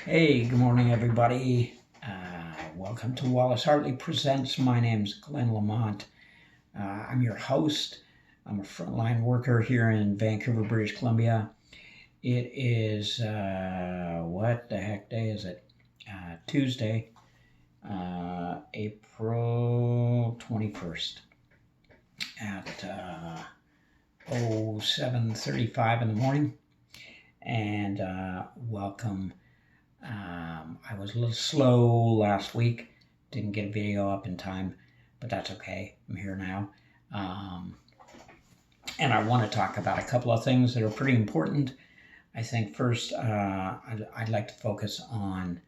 Hey, good morning, everybody. Welcome to Wallace Hartley Presents. My name's Glenn Lamont. I'm your host. I'm a frontline worker here in Vancouver, British Columbia. It is, what the heck day is it? Tuesday, April 21st at 07:35 in the morning. And welcome. I was a little slow last week, didn't get a video up in time, but that's okay. I'm here now. And I want to talk about a couple of things that are pretty important. I think first, I'd like to focus on,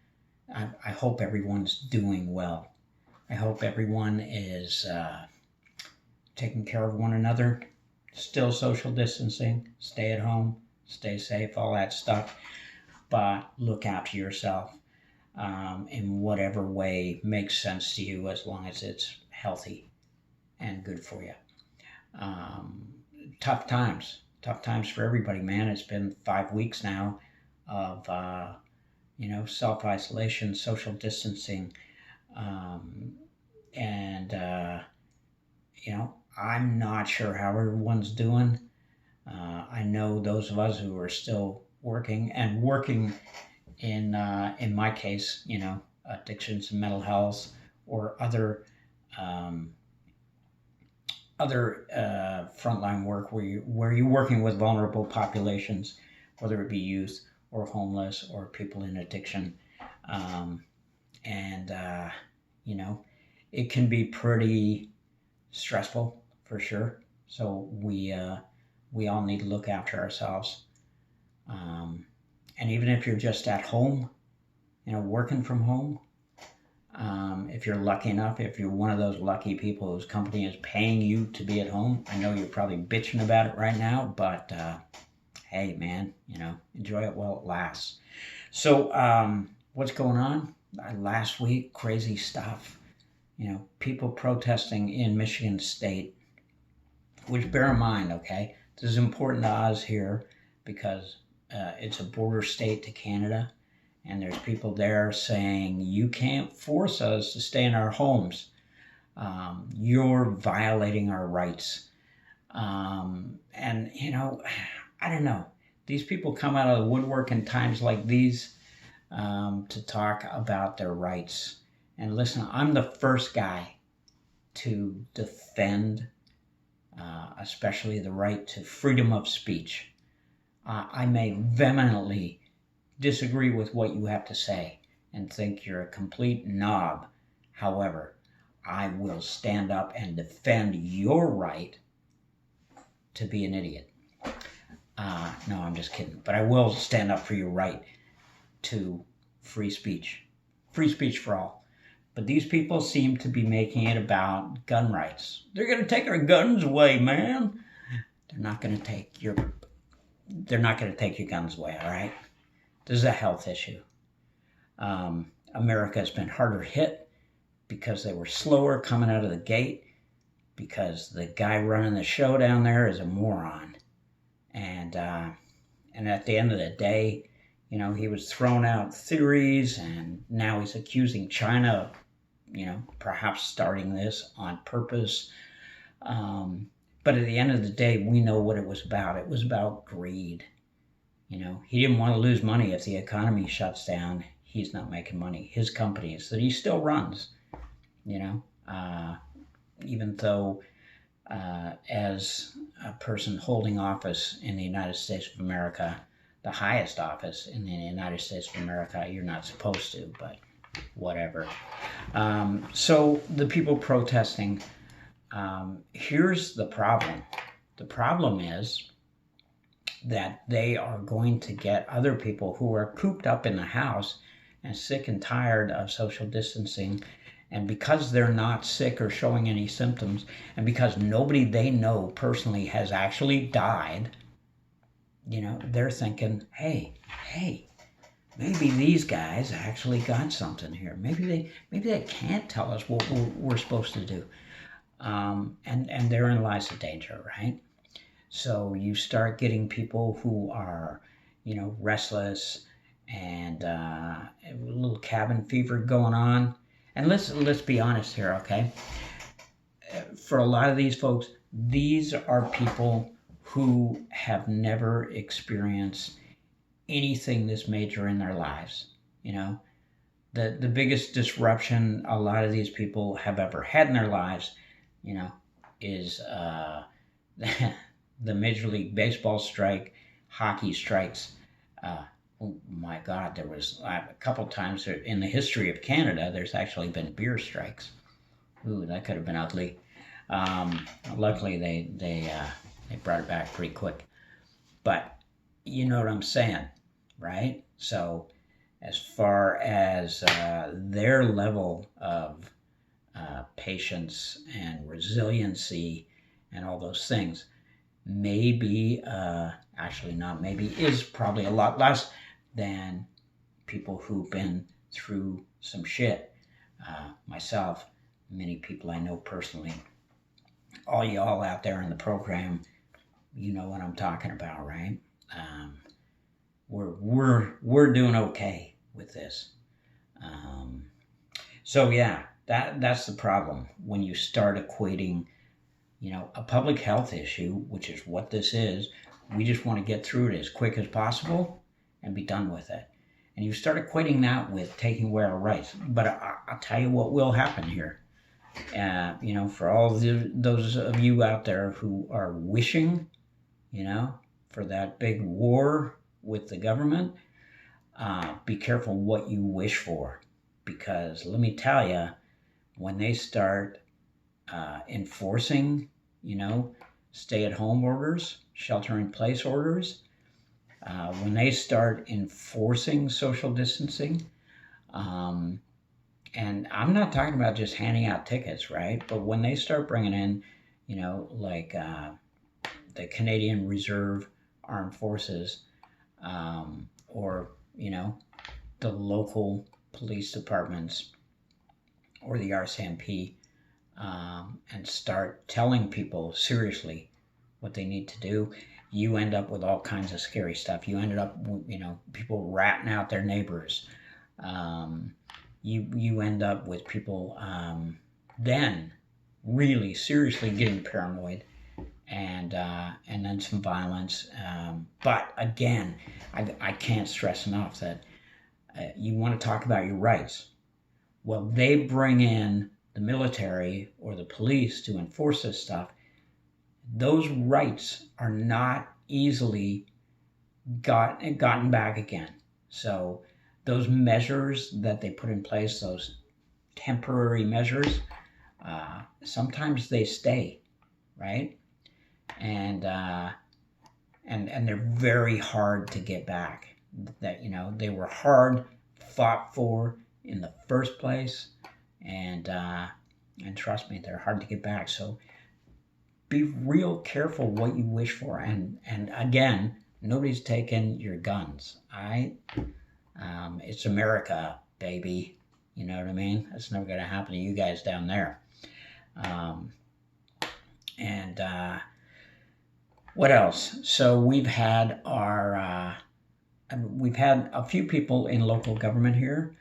I hope everyone's doing well. I hope everyone is taking care of one another, still social distancing, stay at home, stay safe, all that stuff. But look after yourself in whatever way makes sense to you, as long as it's healthy and good for you. Tough times for everybody, man. It's been 5 weeks now of self-isolation, social distancing, and I'm not sure how everyone's doing. I know those of us who are still working in my case, addictions and mental health, or other frontline work where you're working with vulnerable populations, whether it be youth or homeless or people in addiction, and it can be pretty stressful for sure. So we all need to look after ourselves. And even if you're just at home, working from home, if you're lucky enough, if you're one of those lucky people whose company is paying you to be at home, I know you're probably bitching about it right now, but hey, man, enjoy it while it lasts. So what's going on? Last week, crazy stuff. People protesting in Michigan State, which, bear in mind, okay, this is important to us here because it's a border state to Canada, and there's people there saying, you can't force us to stay in our homes. You're violating our rights. And, I don't know. These people come out of the woodwork in times like these to talk about their rights. And listen, I'm the first guy to defend especially the right to freedom of speech. I may vehemently disagree with what you have to say and think you're a complete knob. However, I will stand up and defend your right to be an idiot. No, I'm just kidding. But I will stand up for your right to free speech. Free speech for all. But these people seem to be making it about gun rights. They're going to take our guns away, man. They're not going to take your guns away, all right? This is a health issue. America has been harder hit because they were slower coming out of the gate, because the guy running the show down there is a moron. And at the end of the day, he was throwing out theories, and now he's accusing China of, perhaps starting this on purpose. But at the end of the day, we know what it was about. It was about greed. He didn't want to lose money. If the economy shuts down, he's not making money. His companies that he still runs, even though as a person holding office in the United States of America, the highest office in the United States of America, you're not supposed to, but whatever. So the people protesting, here's the problem. The problem is that they are going to get other people who are cooped up in the house and sick and tired of social distancing, and because they're not sick or showing any symptoms, and because nobody they know personally has actually died, they're thinking, hey, maybe these guys actually got something here. Maybe they can't tell us what we're supposed to do. And therein lies the danger, right? So you start getting people who are, restless and a little cabin fever going on. And let's be honest here, okay? For a lot of these folks, these are people who have never experienced anything this major in their lives. You know, the biggest disruption a lot of these people have ever had in their lives, you know, is the Major League Baseball strike, hockey strikes. Oh my God, there was a couple times in the history of Canada, there's actually been beer strikes. Ooh, that could have been ugly. Luckily, they brought it back pretty quick. But you know what I'm saying, right? So as far as their level of patience and resiliency and all those things, maybe, actually not maybe, is probably a lot less than people who've been through some shit. Myself, many people I know personally, all y'all out there in the program, you know what I'm talking about, right? We're doing okay with this. So yeah, that's the problem when you start equating, you know, a public health issue, which is what this is. We just want to get through it as quick as possible and be done with it. And you start equating that with taking away our rights. But I'll tell you what will happen here. You know, for all those of you out there who are wishing, you know, for that big war with the government, be careful what you wish for. Because let me tell you, when they start enforcing, you know, stay-at-home orders, shelter-in-place orders, when they start enforcing social distancing, and I'm not talking about just handing out tickets, right? But when they start bringing in, you know, like the Canadian Reserve Armed Forces, or, you know, the local police departments or the RCMP, and start telling people seriously what they need to do, you end up with all kinds of scary stuff. You ended up, you know, people ratting out their neighbors. You end up with people then really seriously getting paranoid, and then some violence. But again, I can't stress enough that you want to talk about your rights. Well, they bring in the military or the police to enforce this stuff. Those rights are not easily gotten back again. So those measures that they put in place, those temporary measures, sometimes they stay, right? And they're very hard to get back. That, you know, they were hard fought for in the first place, and trust me, they're hard to get back. So be real careful what you wish for, and again, nobody's taking your guns. All right, it's America, baby. You know what I mean? That's never going to happen to you guys down there. And what else? So we've had a few people in local government here.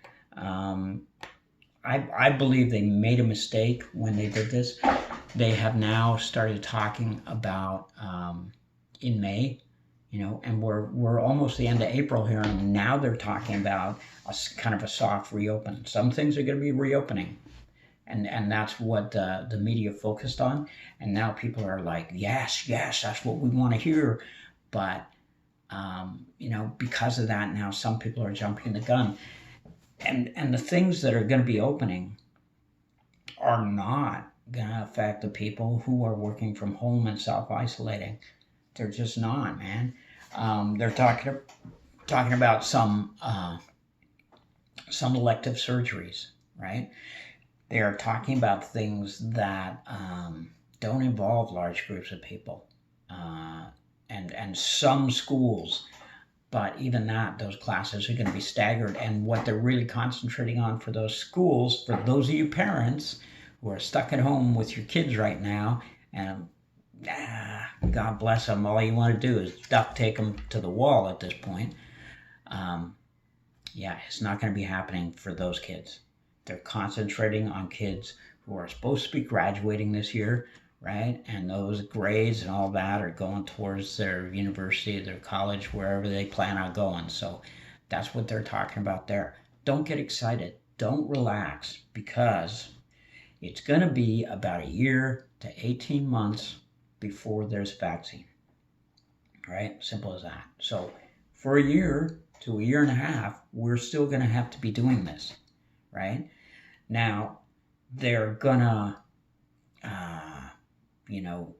I believe they made a mistake when they did this. They have now started talking about in May, you know, and we're almost the end of April here, and now they're talking about a kind of a soft reopen. Some things are going to be reopening, and that's what the media focused on. And now people are like, yes, that's what we want to hear. But you know, because of that, now some people are jumping the gun. And the things that are going to be opening are not going to affect the people who are working from home and self-isolating. They're just not, man. They're talking about some elective surgeries, right? They are talking about things that don't involve large groups of people, and some schools. But even that, those classes are going to be staggered. And what they're really concentrating on for those schools, for those of you parents who are stuck at home with your kids right now, and God bless them, all you want to do is duct tape them to the wall at this point. Yeah, it's not going to be happening for those kids. They're concentrating on kids who are supposed to be graduating this year, right? And those grades and all that are going towards their university, their college, wherever they plan on going. So that's what they're talking about there. Don't get excited. Don't relax, because it's going to be about a year to 18 months before there's vaccine, right? Simple as that. So for a year to a year and a half, we're still going to have to be doing this, right? Now, they're going to,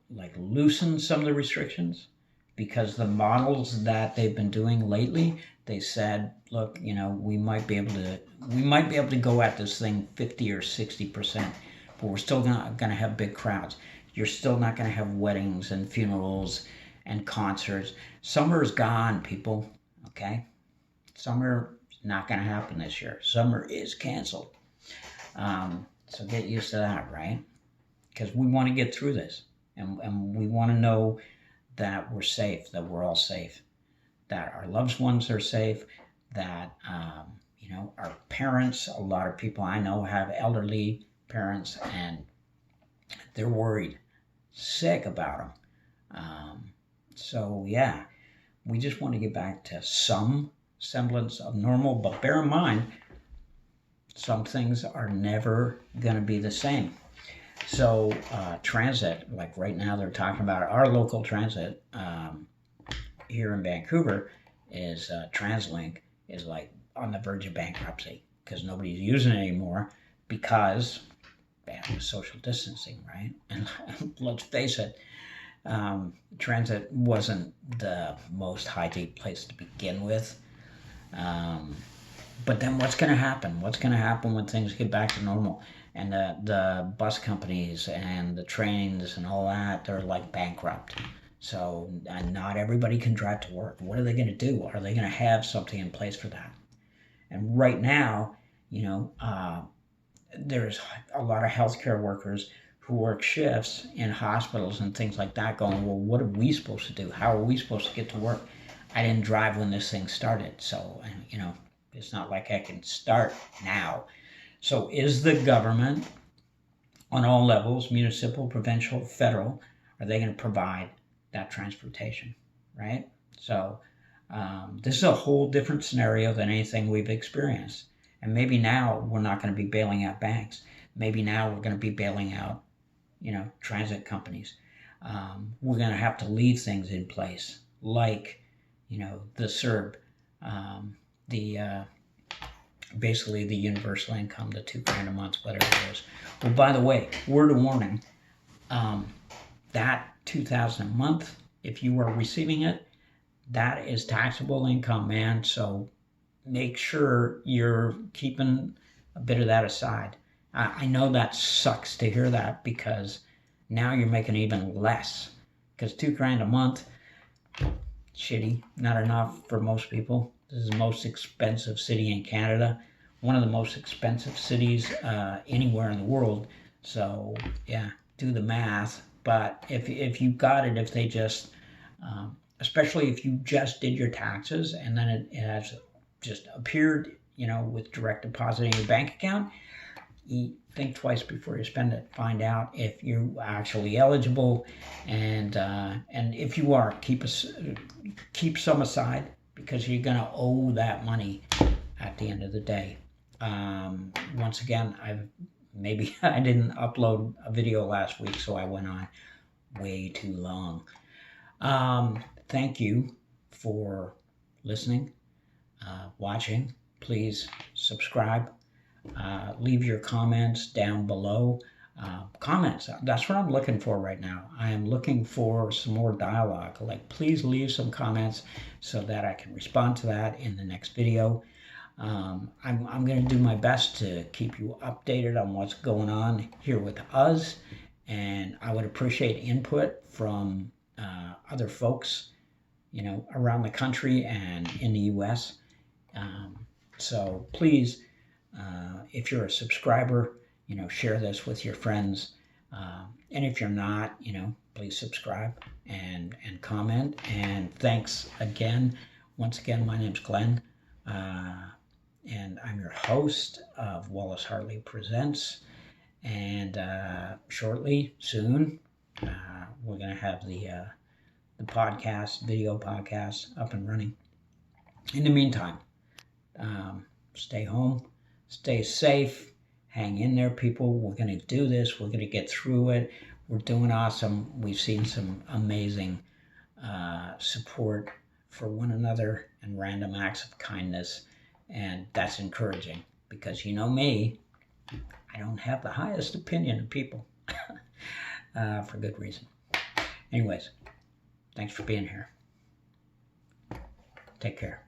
like loosen some of the restrictions, because the models that they've been doing lately, they said, look, we might be able to go at this thing 50 or 60%, but we're still not going to have big crowds. You're still not going to have weddings and funerals and concerts. Summer is gone, people. Okay, summer is not going to happen this year. Summer is canceled. So get used to that, right? Because we want to get through this, and we want to know that we're safe, that we're all safe, that our loved ones are safe, that our parents. A lot of people I know have elderly parents, and they're worried, sick about them. So yeah, we just want to get back to some semblance of normal, but bear in mind, some things are never going to be the same. So transit, like right now they're talking about our local transit here in Vancouver is TransLink is like on the verge of bankruptcy, because nobody's using it anymore, because they have social distancing, right? And let's face it, transit wasn't the most high-tech place to begin with. But then what's going to happen? What's going to happen when things get back to normal? And the bus companies and the trains and all that, they're like bankrupt. So not everybody can drive to work. What are they going to do? Are they going to have something in place for that? And right now, there's a lot of healthcare workers who work shifts in hospitals and things like that going, well, what are we supposed to do? How are we supposed to get to work? I didn't drive when this thing started, so, it's not like I can start now. So is the government, on all levels, municipal, provincial, federal, are they going to provide that transportation, right? So this is a whole different scenario than anything we've experienced. And maybe now we're not going to be bailing out banks. Maybe now we're going to be bailing out, transit companies. We're going to have to leave things in place, like, the CERB, basically the universal income, the $2,000 a month, whatever it is. Well, by the way, word of warning, that $2,000 a month, if you are receiving it, that is taxable income, man. So make sure you're keeping a bit of that aside. I know that sucks to hear that, because now you're making even less, because $2,000 a month, shitty, not enough for most people. This is the most expensive city in Canada, one of the most expensive cities anywhere in the world. So yeah, do the math. But if you got it, if they just, especially if you just did your taxes and then it has just appeared, with direct deposit in your bank account, you think twice before you spend it. Find out if you're actually eligible, and if you are, keep some aside, because you're gonna owe that money at the end of the day. Once again, I didn't upload a video last week, so I went on way too long. Thank you for listening, watching. Please subscribe. Leave your comments down below. Comments, that's what I'm looking for right now. I am looking for some more dialogue. Like, please leave some comments so that I can respond to that in the next video. I'm going to do my best to keep you updated on what's going on here with us, and I would appreciate input from other folks, around the country and in the U.S. So please, if you're a subscriber, share this with your friends. And if you're not, please subscribe and comment. And thanks again. Once again, my name's Glenn. and I'm your host of Wallace Hartley Presents. And shortly, soon, we're going to have the podcast, video podcast, up and running. In the meantime, stay home, stay safe, hang in there, people. We're going to do this. We're going to get through it. We're doing awesome. We've seen some amazing support for one another and random acts of kindness, and that's encouraging because you know me, I don't have the highest opinion of people for good reason. Anyways, thanks for being here. Take care.